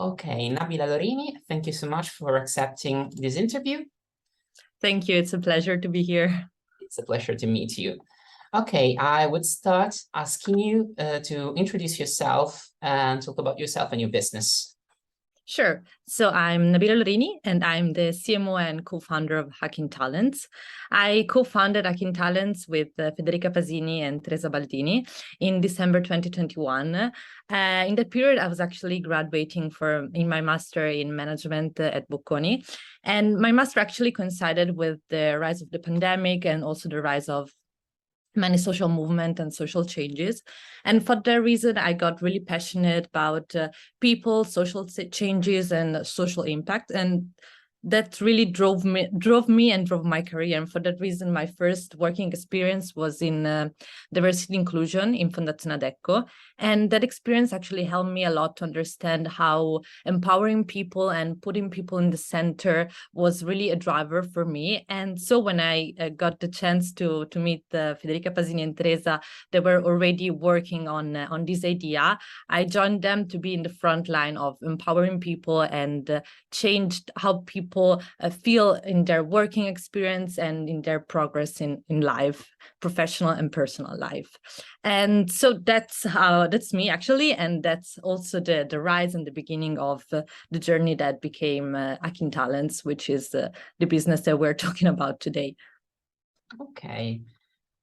Okay, Nabila Lorini, thank you so much for accepting this interview. Thank you. It's a pleasure to be here. It's a pleasure to meet you. Okay, I would start asking you to introduce yourself and talk about yourself and your business. Sure. So I'm Nabila Lorini, and I'm the CMO and co-founder of Hacking Talents. I co-founded Hacking Talents with Federica Pasini and Teresa Baldini in December 2021. In that period, I was actually graduating in my master in management at Bocconi. And my master actually coincided with the rise of the pandemic and also the rise of many social movement and social changes. And for that reason, I got really passionate about people, social changes, and social impact. And that really drove me and drove my career. And for that reason, my first working experience was in diversity inclusion in Fondazione Adecco. And that experience actually helped me a lot to understand how empowering people and putting people in the center was really a driver for me. And so when I got the chance to meet Federica Pasini and Teresa, they were already working on this idea. I joined them to be in the front line of empowering people and changed how people feel in their working experience and in their progress in life, professional and personal life. And so that's me actually, and that's also the rise and the beginning of the journey that became Hacking Talents, which is the business that we're talking about today.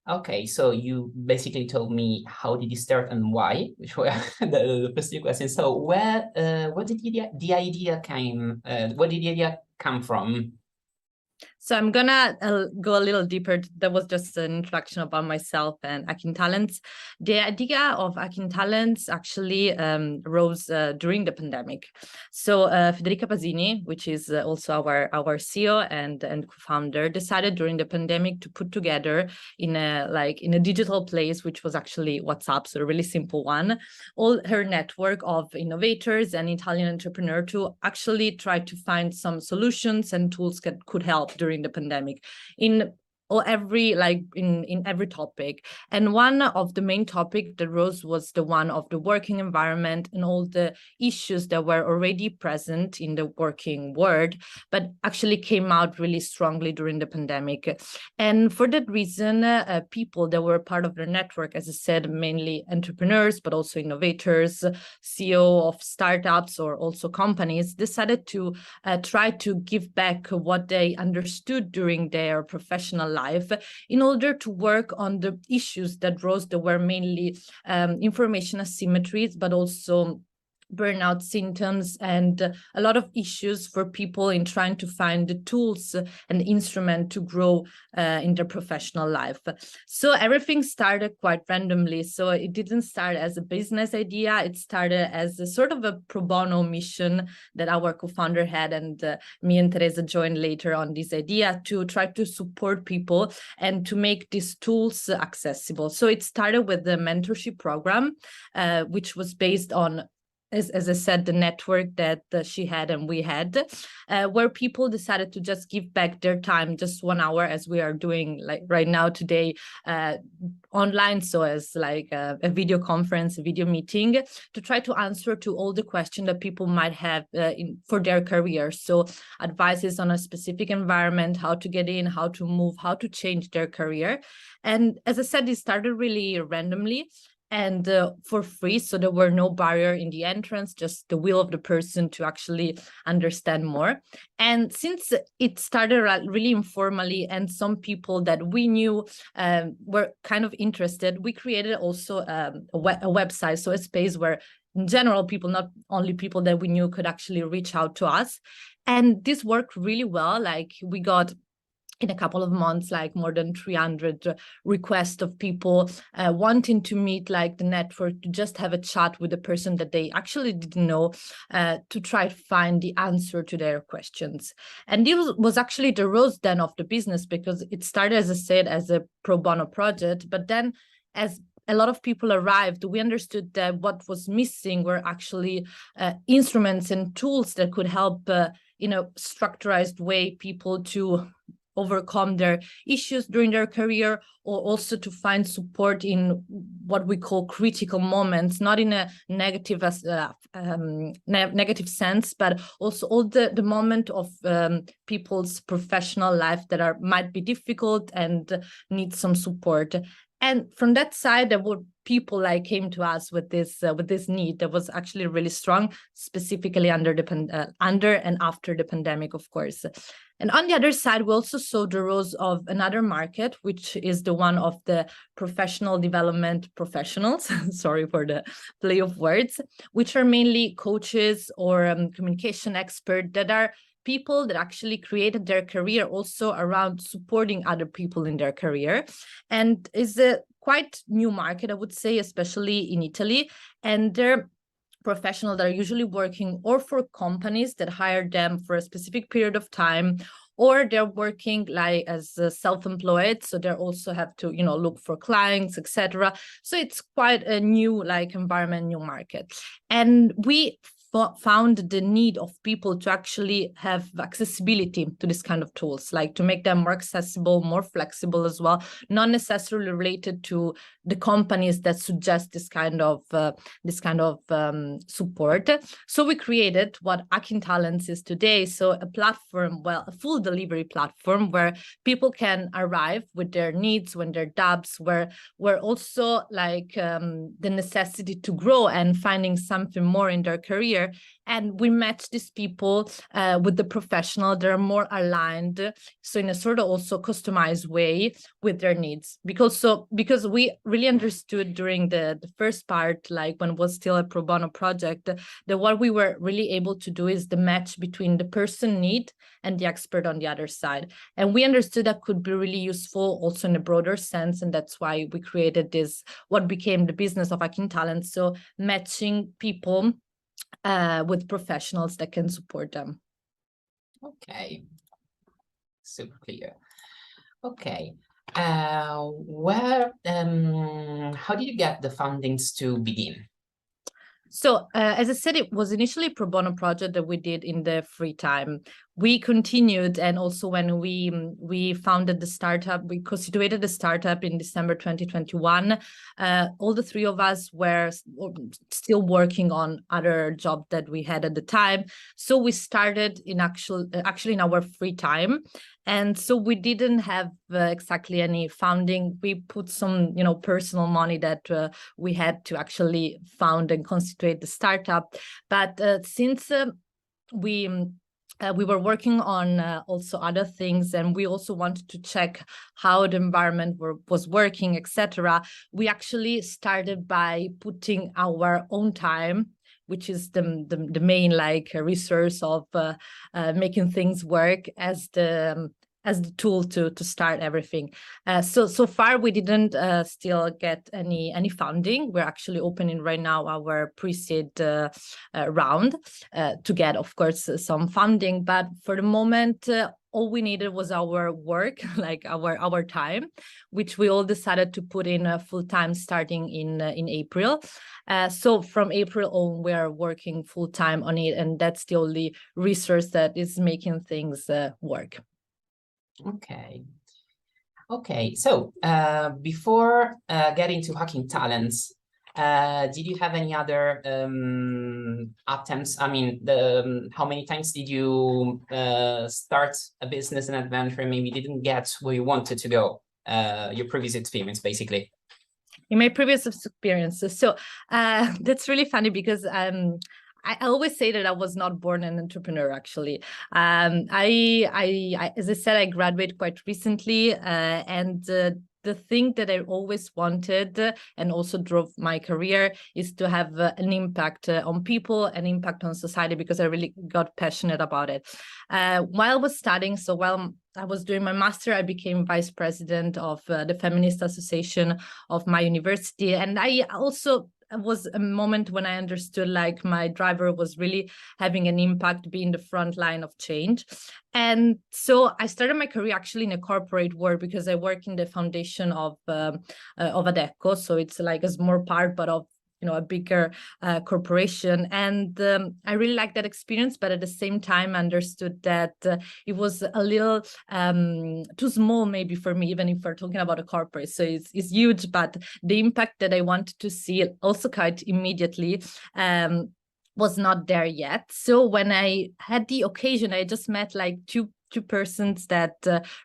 Okay, so you basically told me how did you start and why, which were the first two questions. So where did the idea came? Where did the idea come from? So I'm gonna go a little deeper. That was just an introduction about myself and Hacking Talents. The idea of Hacking Talents actually rose during the pandemic. So Federica Pasini, which is also our CEO and co-founder, decided during the pandemic to put together in a digital place, which was actually WhatsApp, so a really simple one, all her network of innovators and Italian entrepreneurs to actually try to find some solutions and tools that could help during the pandemic in every topic. And one of the main topic that rose was the one of the working environment and all the issues that were already present in the working world, but actually came out really strongly during the pandemic. And for that reason, people that were part of the network, as I said, mainly entrepreneurs, but also innovators, CEO of startups or also companies, decided to try to give back what they understood during their professional life in order to work on the issues that rose that were mainly information asymmetries, but also burnout symptoms and a lot of issues for people in trying to find the tools and instrument to grow in their professional life. So everything started quite randomly. So it didn't start as a business idea. It started as a sort of a pro bono mission that our co-founder had, and me and Teresa joined later on this idea to try to support people and to make these tools accessible. So it started with the mentorship program, which was based on, as I said, the network that she had and we had, where people decided to just give back their time, just 1 hour, as we are doing like right now today, online. So as like a video conference, a video meeting, to try to answer to all the questions that people might have for their career. So advices on a specific environment, how to get in, how to move, how to change their career. And as I said, it started really randomly and for free. So there were no barrier in the entrance, just the will of the person to actually understand more. And since it started really informally and some people that we knew were kind of interested, we created also a website, so a space where in general people, not only people that we knew, could actually reach out to us. And this worked really well. Like we got in a couple of months, like more than 300 requests of people wanting to meet like the network, to just have a chat with the person that they actually didn't know, to try to find the answer to their questions. And this was actually the rose then of the business, because it started, as I said, as a pro bono project, but then as a lot of people arrived, we understood that what was missing were actually instruments and tools that could help in a structured way people to overcome their issues during their career, or also to find support in what we call critical moments, not in a negative negative sense, but also all the moment of people's professional life that might be difficult and need some support. And from that side, there were people like came to us with this need that was actually really strong, specifically under and after the pandemic, of course. And on the other side, we also saw the rise of another market, which is the one of the professional development professionals. Sorry for the play of words, which are mainly coaches or communication experts that are people that actually created their career also around supporting other people in their career, and is a quite new market, I would say, especially in Italy. And they're professionals that are usually working or for companies that hire them for a specific period of time, or they're working like as self-employed, so they also have to look for clients, etc. So it's quite a new environment, new market. And we found the need of people to actually have accessibility to this kind of tools, like to make them more accessible, more flexible as well, not necessarily related to the companies that suggest this kind of support. So we created what Hacking Talents is today. So a platform, a full delivery platform where people can arrive with their needs, when their doubts, where also the necessity to grow and finding something more in their career. And we match these people with the professional that are more aligned, so in a sort of also customized way with their needs. Because we really understood during the first part, when it was still a pro bono project, that what we were really able to do is the match between the person need and the expert on the other side. And we understood that could be really useful also in a broader sense. And that's why we created this, what became the business of Hacking Talent. So matching people with professionals that can support them. Okay, super clear. Okay, how did you get the fundings to begin? So as I said, it was initially a pro bono project that we did in the free time. We continued, and also when we founded the startup, we constituted the startup in December 2021. All the three of us were still working on other jobs that we had at the time. So we started actually in our free time. And so we didn't have exactly any funding. We put some, personal money that we had to actually found and constitute the startup. But since we were working on also other things, and we also wanted to check how the environment was working, etc. We actually started by putting our own time, which is the main resource of making things work, as the tool to start everything. So far we didn't still get any funding. We're actually opening right now our pre-seed round to get, of course, some funding. But for the moment, all we needed was our work, our time, which we all decided to put in full time starting in April. So from April on, we are working full time on it, and that's the only resource that is making things work. Okay. So before getting to Hacking Talents, did you have any other attempts? I mean, how many times did you start a business and adventure and maybe didn't get where you wanted to go? Your previous experience, basically. In my previous experiences. So that's really funny because I always say that I was not born an entrepreneur, actually. I as I said, I graduated quite recently, and the thing that I always wanted and also drove my career is to have an impact on people, an impact on society, because I really got passionate about it. While I was studying, so while I was doing my master, I became vice president of the Feminist Association of my university. And I also was a moment when I understood my driver was really having an impact, being the front line of change. And so I started my career actually in a corporate world, because I work in the foundation of Adecco. So it's a small part, but of a bigger corporation. And I really liked that experience, but at the same time understood that it was a little too small maybe for me, even if we're talking about a corporate. So it's huge, but the impact that I wanted to see also quite immediately was not there yet. So when I had the occasion, I just met like two persons that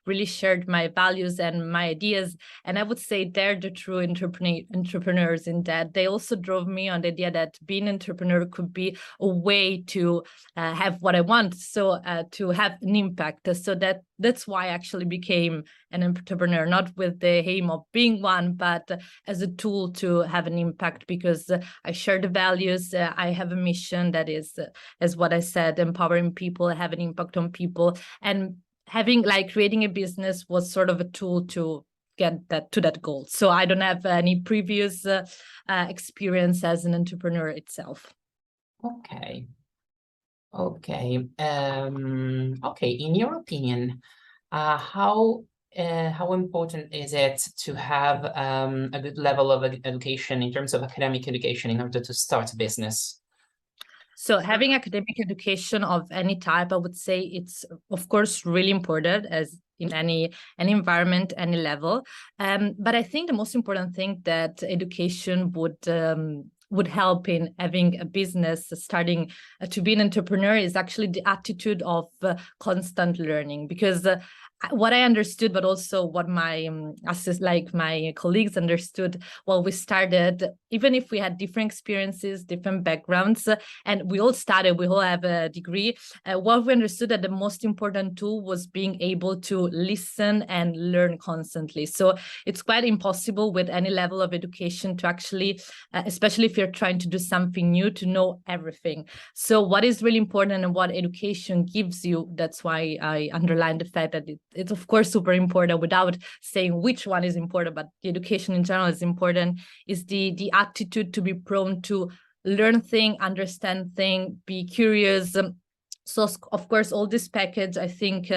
really shared my values and my ideas. And I would say they're the true entrepreneurs, in that they also drove me on the idea that being an entrepreneur could be a way to have what I want. So to have an impact. So that's why I actually became an entrepreneur, not with the aim of being one, but as a tool to have an impact, because I share the values. I have a mission that is, as what I said, empowering people, have an impact on people. And having creating a business was sort of a tool to get that goal. So I don't have any previous experience as an entrepreneur itself. Okay. Okay. Okay. In your opinion, how important is it to have a good level of education in terms of academic education in order to start a business? So having academic education of any type, I would say it's, of course, really important, as in any environment, any level. But I think the most important thing that education would help in having a business, starting to be an entrepreneur, is actually the attitude of constant learning. Because what I understood, but also what my my colleagues understood while we started, even if we had different experiences, different backgrounds, and we all have a degree, what we understood that the most important tool was being able to listen and learn constantly. So it's quite impossible with any level of education to actually, especially if you're trying to do something new, to know everything. So what is really important and what education gives you, that's why I underline the fact that it's of course super important, without saying which one is important, but the education in general is important, is the attitude to be prone to learn things, understand things, be curious. So of course, all this package, I think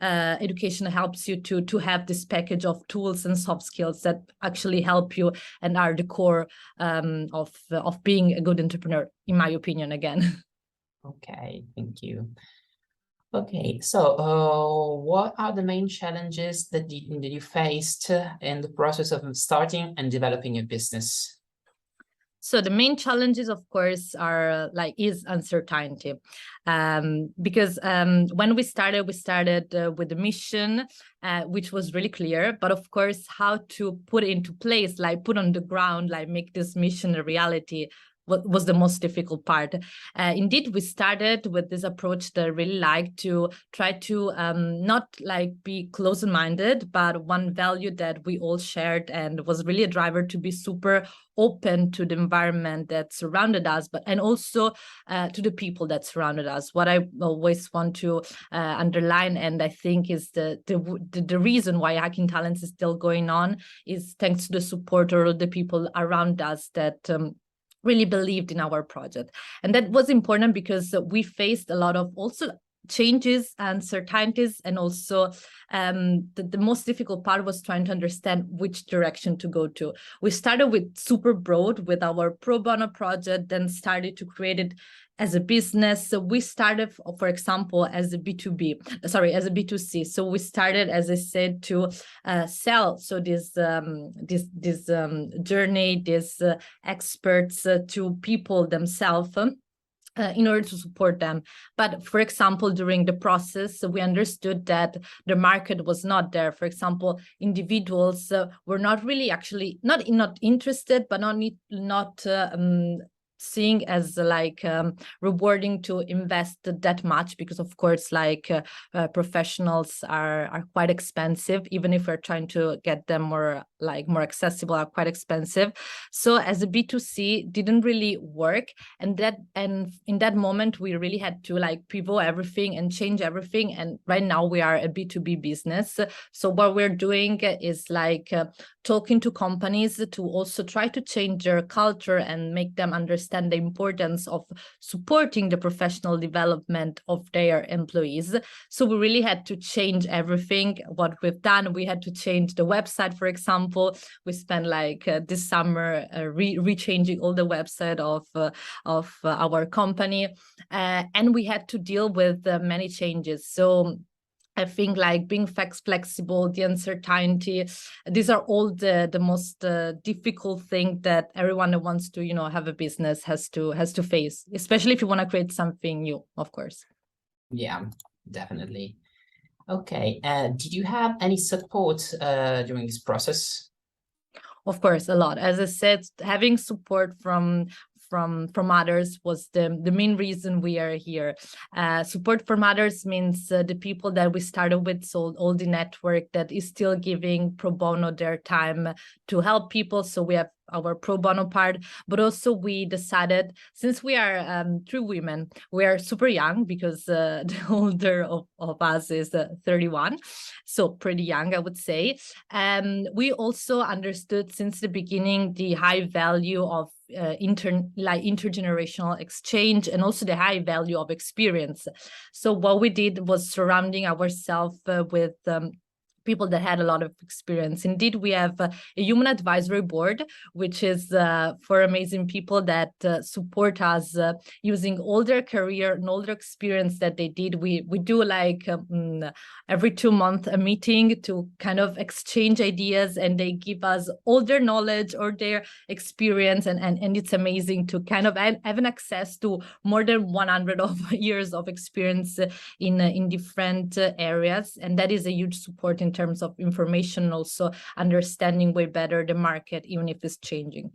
education helps you to have this package of tools and soft skills that actually help you and are the core of being a good entrepreneur, in my opinion, again. Okay, thank you. Okay, so what are the main challenges that you faced in the process of starting and developing your business? So the main challenges, of course, are is uncertainty, because when we started with the mission, which was really clear, but of course, how to put it into place, put on the ground, make this mission a reality, was the most difficult part. Indeed, we started with this approach that I really like, to try to not be close-minded, but one value that we all shared and was really a driver to be super open to the environment that surrounded us, and also to the people that surrounded us. What I always want to underline, and I think is the reason why Hacking Talents is still going on, is thanks to the support of the people around us that really believed in our project. And that was important because we faced a lot of also changes and uncertainties, and also the most difficult part was trying to understand which direction to go to. We started with super broad with our pro bono project, then started to create it as a business. So we started, for example, as a B2C. So we started, as I said, to sell. So this journey, these experts to people themselves, in order to support them. But for example, during the process, we understood that the market was not there. For example, individuals were not really not interested, but not seeing as rewarding to invest that much, because of course professionals are quite expensive, even if we're trying to get them more accessible, are quite expensive. So as a B2C didn't really work, and in that moment we really had to pivot everything and change everything. And right now we are a B2B business. So what we're doing is talking to companies to also try to change their culture and make them understand the importance of supporting the professional development of their employees. So we really had to change everything. What we've done, we had to change the website, for example. example, we spent like this summer rechanging all the website of our company, and we had to deal with many changes. So I think like being flexible, the uncertainty, these are all the most difficult thing that everyone that wants to, have a business has to face, especially if you want to create something new, of course. Yeah, definitely. Okay. Did you have any support during this process? Of course, a lot. As I said, having support from others was the main reason we are here. Support from others means the people that we started with, so all the network that is still giving pro bono their time to help people. So we have our pro bono part, but also we decided, since we are 3 women, we are super young because the older of us is 31, so pretty young, I would say. We also understood since the beginning the high value of intergenerational exchange, and also the high value of experience. So what we did was surrounding ourselves with people that had a lot of experience. Indeed, we have a human advisory board, which is for amazing people that support us using all their career and all their experience that they did. We do like every 2 months a meeting to kind of exchange ideas, and they give us all their knowledge or their experience, and it's amazing to kind of have an access to more than 100 of years of experience in different areas, and that is a huge support in terms of information, also understanding way better the market, even if it's changing.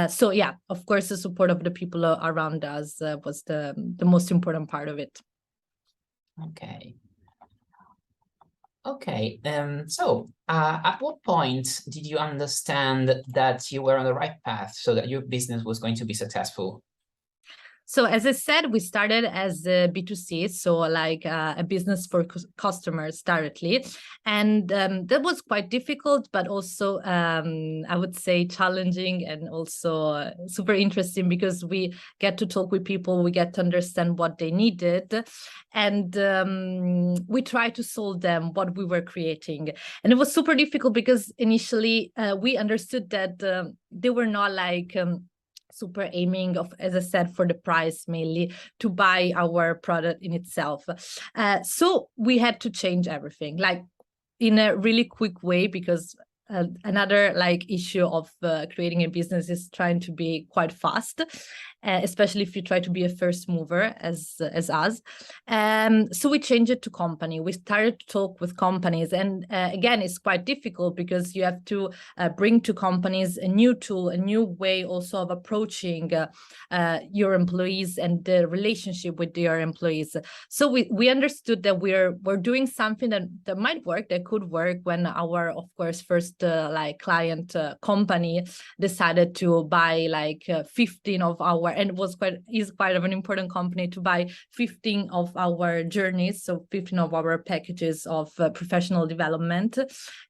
So yeah, of course, the support of the people around us was the most important part of it. Okay. Okay. So at what point did you understand that you were on the right path so that your business was going to be successful? So as I said, we started as a B2C, so like a business for customers directly. And that was quite difficult, but also I would say challenging, and also super interesting, because we get to talk with people, we get to understand what they needed, and we try to solve them what we were creating. And it was super difficult because initially we understood that they were not like super aiming of, as I said, for the price mainly, to buy our product in itself. So we had to change everything, like in a really quick way, because another like issue of creating a business is trying to be quite fast, especially if you try to be a first mover as us. So we changed it to company. We started to talk with companies, and again, it's quite difficult because you have to bring to companies a new tool, a new way also of approaching your employees and the relationship with your employees. So we understood that we're doing something that might work, that could work, when our, of course, first like client company decided to buy like 15 of our, and is quite of an important company, to buy 15 of our journeys, so 15 of our packages of professional development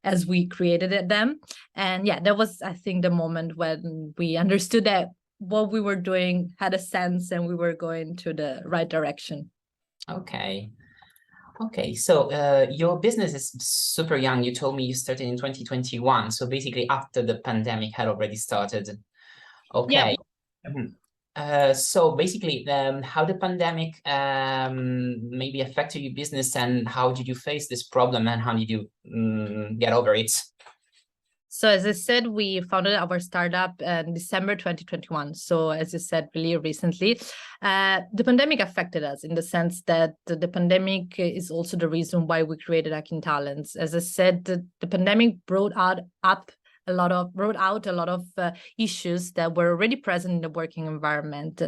as we created them. And yeah, that was, I think, the moment when we understood that what we were doing had a sense and we were going to the right direction. Okay. Okay, so your business is super young. You told me you started in 2021. So basically after the pandemic had already started. Okay. Yeah. So basically, how the pandemic maybe affected your business, and how did you face this problem, and how did you get over it? So as I said, we founded our startup in December 2021. So as you said, really recently, the pandemic affected us in the sense that the pandemic is also the reason why we created Hacking Talents. As I said, the pandemic brought out a lot of issues that were already present in the working environment.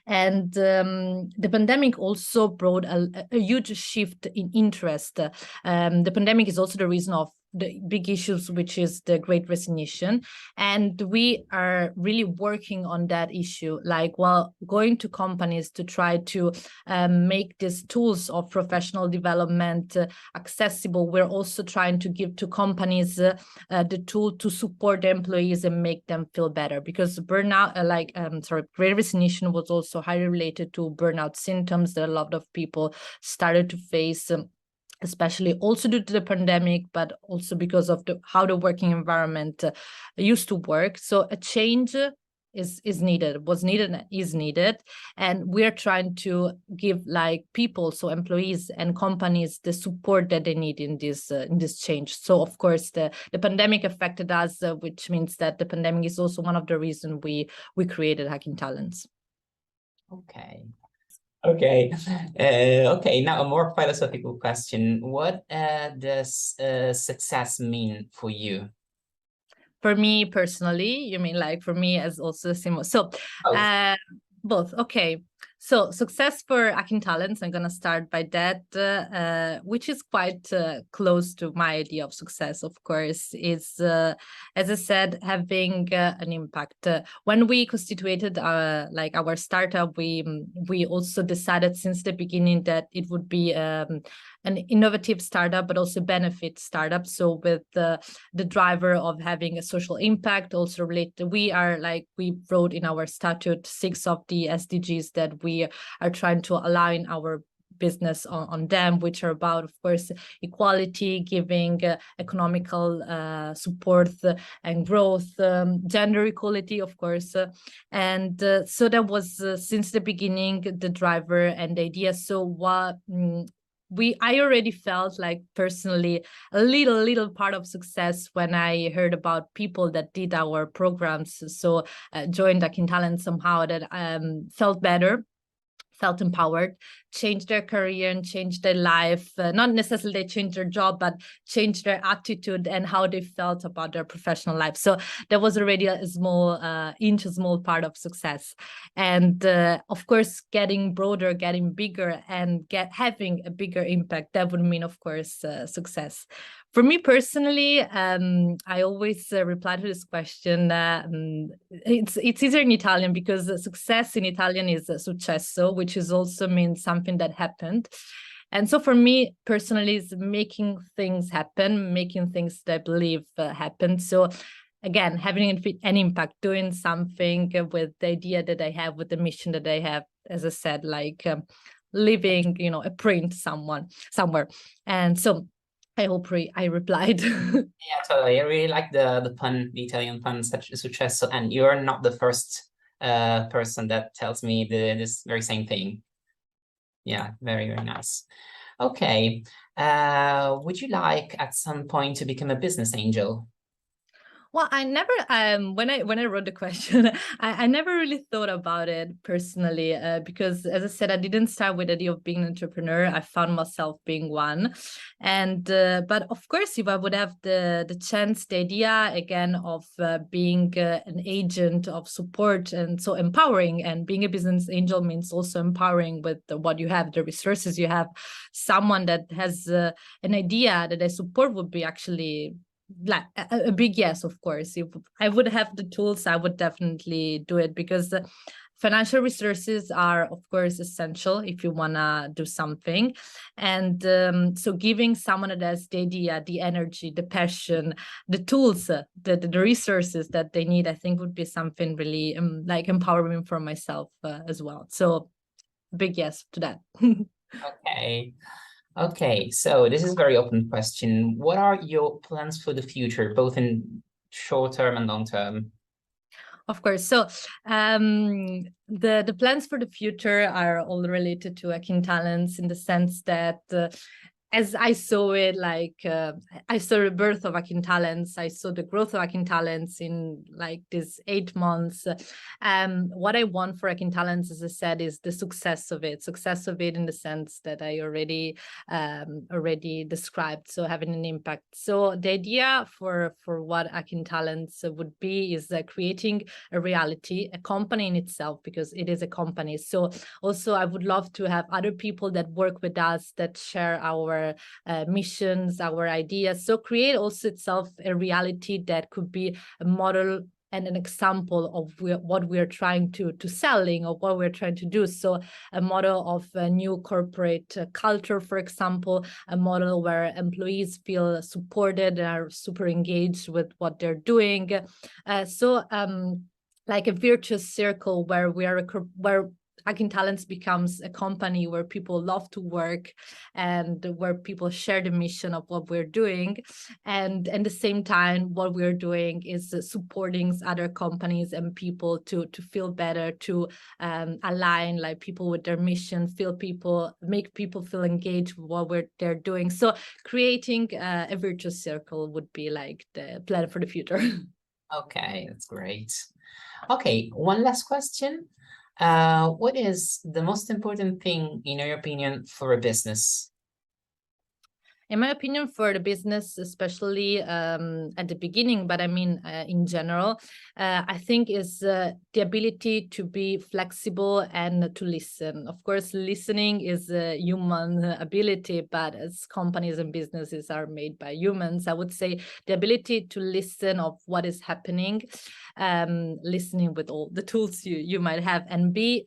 And the pandemic also brought a huge shift in interest. The pandemic is also the reason of the big issues, which is the Great Resignation. And we are really working on that issue, like while going to companies to try to make these tools of professional development accessible. We're also trying to give to companies the tool to support their employees and make them feel better, because burnout, Great Resignation was also highly related to burnout symptoms that a lot of people started to face especially also due to the pandemic, but also because of how the working environment used to work. So a change is needed, was needed, and is needed. And we're trying to give like people, so employees and companies, the support that they need in this change. So of course the pandemic affected us, which means that the pandemic is also one of the reasons we created Hacking Talents. Okay. Okay. Okay. Now a more philosophical question. What does success mean for you? For me personally, you mean like for me as also Simo? So both. Okay. So success for Hacking Talents, I'm going to start by that, which is quite close to my idea of success, of course, is, as I said, having an impact. When we constituted our startup, we also decided since the beginning that it would be an innovative startup, but also benefit startup. So with the driver of having a social impact, also related, we wrote in our statute 6 of the SDGs that we are trying to align our business on them, which are about, of course, equality, giving economical support and growth, gender equality, of course. And so that was since the beginning the driver and the idea. So what I already felt like personally a little part of success when I heard about people that did our programs. So joined Hacking Talent somehow, that felt better, felt empowered, changed their career and changed their life. Not necessarily they changed their job, but changed their attitude and how they felt about their professional life. So that was already a small part of success. And of course, getting broader, getting bigger, and having a bigger impact, that would mean, of course, success. For me personally, I always reply to this question. It's easier in Italian because success in Italian is successo, which is also means something that happened. And so for me personally, is making things happen, making things that I believe happen. So again, having an impact, doing something with the idea that I have, with the mission that I have, as I said, like leaving, a print somewhere. And so I hope I replied. Yeah, totally. I really like the pun, the Italian pun, successo, and you're not the first person that tells me this very same thing. Yeah, very, very nice. Okay. Would you like at some point to become a business angel? Well, I never, when I wrote the question, I never really thought about it personally, because as I said, I didn't start with the idea of being an entrepreneur. I found myself being one. And, but of course, if I would have the chance, the idea again of being an agent of support, and so empowering, and being a business angel means also empowering with what you have, the resources you have. Someone that has an idea that I support would be actually like a big yes, of course. If I would have the tools, I would definitely do it, because financial resources are, of course, essential if you want to do something. And so giving someone that has the idea, the energy, the passion, the tools, the resources that they need, I think would be something really like empowering for myself as well. So big yes to that. Okay. Okay, so this is a very open question. What are your plans for the future, both in short term and long term? Of course. So the plans for the future are all related to Hacking Talents, in the sense that as I saw it, like I saw the birth of Hacking Talents, I saw the growth of Hacking Talents in like this 8 months. What I want for Hacking Talents, as I said, is the success of it in the sense that I already described. So having an impact. So the idea for what Hacking Talents would be is creating a reality, a company in itself, because it is a company. So also I would love to have other people that work with us, that share our missions, our ideas. So create also itself a reality that could be a model and an example of what we're trying to selling, or what we're trying to do. So a model of a new corporate culture, for example, a model where employees feel supported and are super engaged with what they're doing. Like a virtuous circle where Hacking Talents becomes a company where people love to work and where people share the mission of what we're doing. And at the same time, what we're doing is supporting other companies and people to feel better, to align like people with their mission, make people feel engaged with what they're doing. So creating a virtuous circle would be like the plan for the future. Okay, that's great. Okay, one last question. What is the most important thing, in your opinion, for a business? In my opinion, for the business, especially at the beginning, but I mean, in general, I think is the ability to be flexible and to listen. Of course, listening is a human ability, but as companies and businesses are made by humans, I would say the ability to listen of what is happening, listening with all the tools you might have, and be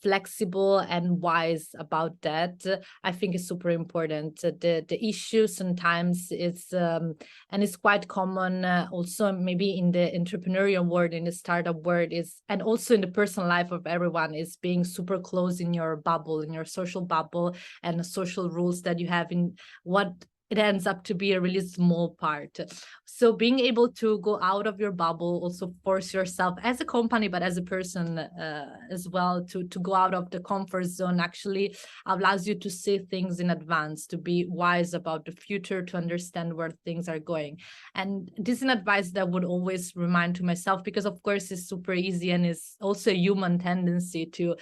flexible and wise about that, I think is super important. The issue sometimes is, and it's quite common also maybe in the entrepreneurial world, in the startup world, is, and also in the personal life of everyone, is being super close in your bubble, in your social bubble, and the social rules that you have in what it ends up to be a really small part. So being able to go out of your bubble, also force yourself as a company, but as a person as well, to go out of the comfort zone actually allows you to see things in advance, to be wise about the future, to understand where things are going. And this is an advice that I would always remind to myself, because of course it's super easy and it's also a human tendency to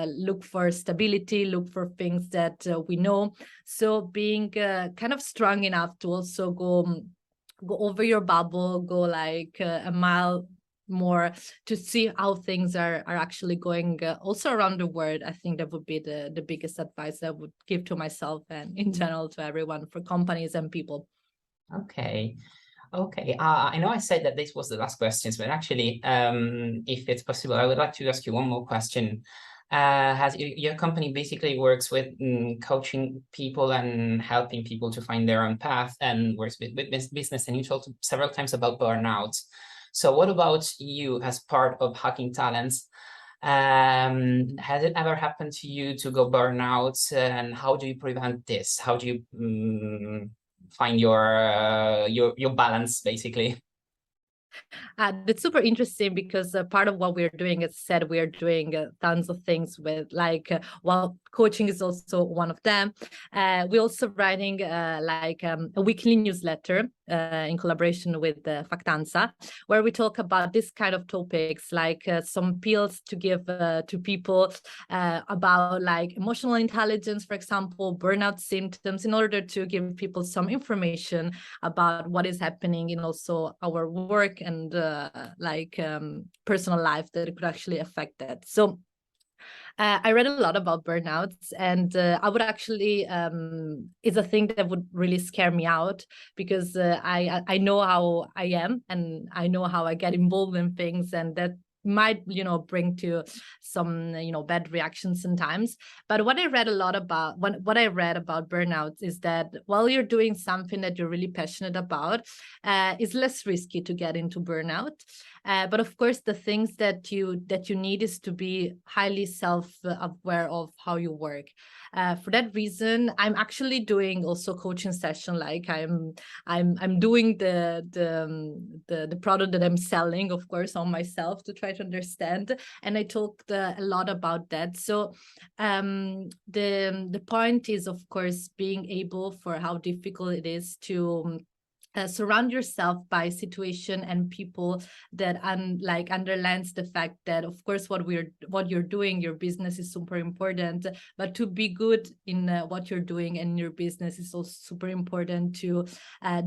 look for stability, look for things that we know. So being kind of strong enough to also go over your bubble, go like a mile more to see how things are actually going also around the world. I think that would be the biggest advice I would give to myself and in general to everyone, for companies and people. Okay. Okay, I know I said that this was the last questions, but actually, if it's possible, I would like to ask you one more question. Has your company basically works with coaching people and helping people to find their own path, and works with business, and you told several times about burnout. So what about you as part of Hacking Talents? Has it ever happened to you to go burnout, and how do you prevent this? How do you find your balance, basically? That's super interesting, because part of what we're doing, as said, we're doing tons of things with like, well, coaching is also one of them. We're also writing like a weekly newsletter in collaboration with Factanza, where we talk about this kind of topics, like some pills to give to people about like emotional intelligence, for example, burnout symptoms, in order to give people some information about what is happening in also our work and like personal life that could actually affect that. So I read a lot about burnouts, and I would actually, it's a thing that would really scare me out, because I know how I am, and I know how I get involved in things, and that might, you know, bring to some, you know, bad reactions sometimes. But what I read a lot about, what I read about burnouts is that while you're doing something that you're really passionate about, it's less risky to get into burnout. But of course, the things that you need is to be highly self-aware of how you work. For that reason, I'm actually doing also coaching session. Like I'm doing the product that I'm selling, of course, on myself to try to understand. And I talked a lot about that. So the point is, of course, being able, for how difficult it is to surround yourself by situation and people that like underlines the fact that, of course, what you're doing, your business is super important, but to be good in what you're doing and your business is also super important to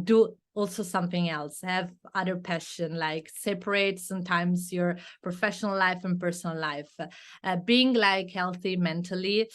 do also something else, have other passion, like separate sometimes your professional life and personal life. Being like healthy mentally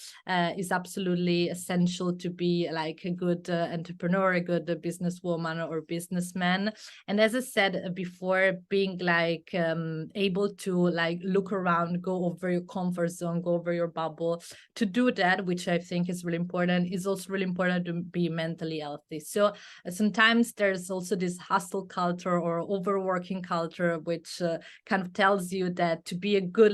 is absolutely essential to be like a good entrepreneur, a good businesswoman or businessman. And as I said before, being like able to like look around, go over your comfort zone, go over your bubble. To do that, which I think is really important, is also really important to be mentally healthy. So sometimes there's there's also this hustle culture or overworking culture, which kind of tells you that to be a good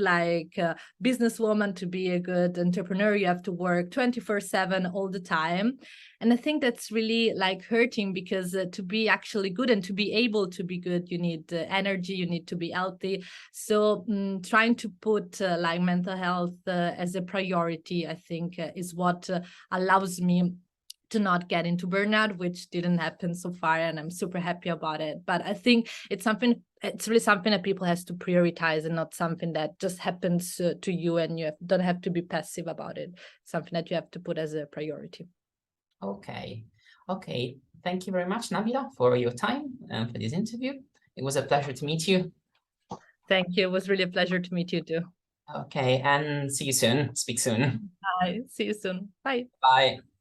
businesswoman, to be a good entrepreneur, you have to work 24/7 all the time. And I think that's really like hurting, because to be actually good and to be able to be good, you need energy, you need to be healthy. So trying to put like mental health as a priority, I think is what allows me to not get into burnout, which didn't happen so far, and I'm super happy about it. But I think it's really something that people has to prioritize, and not something that just happens to you, and you don't have to be passive about it. It's something that you have to put as a priority. Okay. Thank you very much, Nabila, for your time and for this interview. It was a pleasure to meet you. Thank you. It was really a pleasure to meet you too. Okay, and see you soon. Speak soon. Bye. See you soon. Bye. Bye.